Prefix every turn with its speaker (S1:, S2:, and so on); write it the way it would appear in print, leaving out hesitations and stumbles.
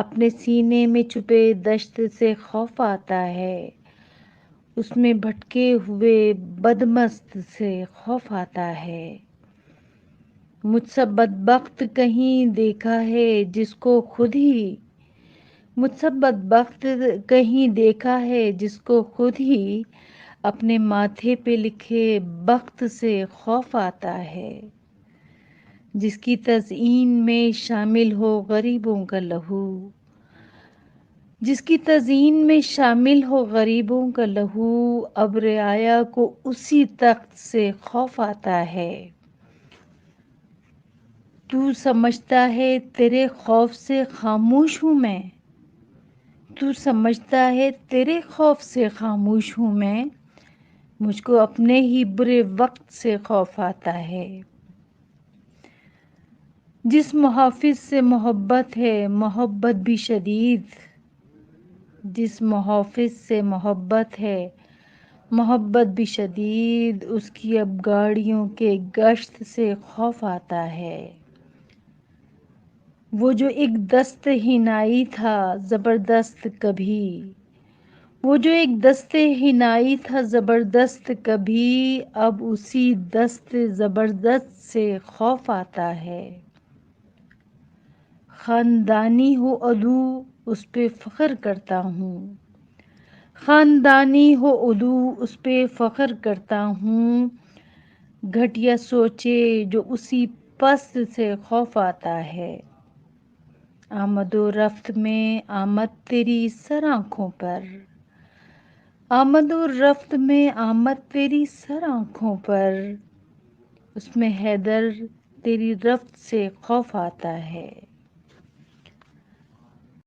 S1: اپنے سینے میں چھپے دشت سے خوف آتا ہے، اس میں بھٹکے ہوئے بدمست سے خوف آتا ہے۔ مجھ سا بدبخت کہیں دیکھا ہے جس کو خود ہی مجھ سا بدبخت کہیں دیکھا ہے جس کو خود ہی اپنے ماتھے پہ لکھے بخت سے خوف آتا ہے، جس کی تزئین میں شامل ہو غریبوں کا لہو، جس کی تزئین میں شامل ہو غریبوں کا لہو، اب رعایا کو اسی تخت سے خوف آتا ہے۔ تو سمجھتا ہے تیرے خوف سے خاموش ہوں میں، تو سمجھتا ہے تیرے خوف سے خاموش ہوں میں، مجھ کو اپنے ہی برے وقت سے خوف آتا ہے۔ جس محافظ سے محبت ہے محبت بھی شدید، جس محافظ سے محبت ہے محبت بھی شدید، اس کی اب گاڑیوں کے گشت سے خوف آتا ہے۔ وہ جو ایک دست حنائی تھا زبردست کبھی، وہ جو ایک دست حنائی تھا زبردست کبھی، اب اسی دست زبردست سے خوف آتا ہے۔ خاندانی ہو عدو اس پہ فخر کرتا ہوں، خاندانی ہو عدو اس پہ فخر کرتا ہوں، گھٹیا سوچے جو اسی پست سے خوف آتا ہے۔ آمد و رفت میں آمد تیری سر آنکھوں پر، آمد و رفت میں آمد تیری سر آنکھوں پر، اس میں حیدر تیری رفت سے خوف آتا ہے۔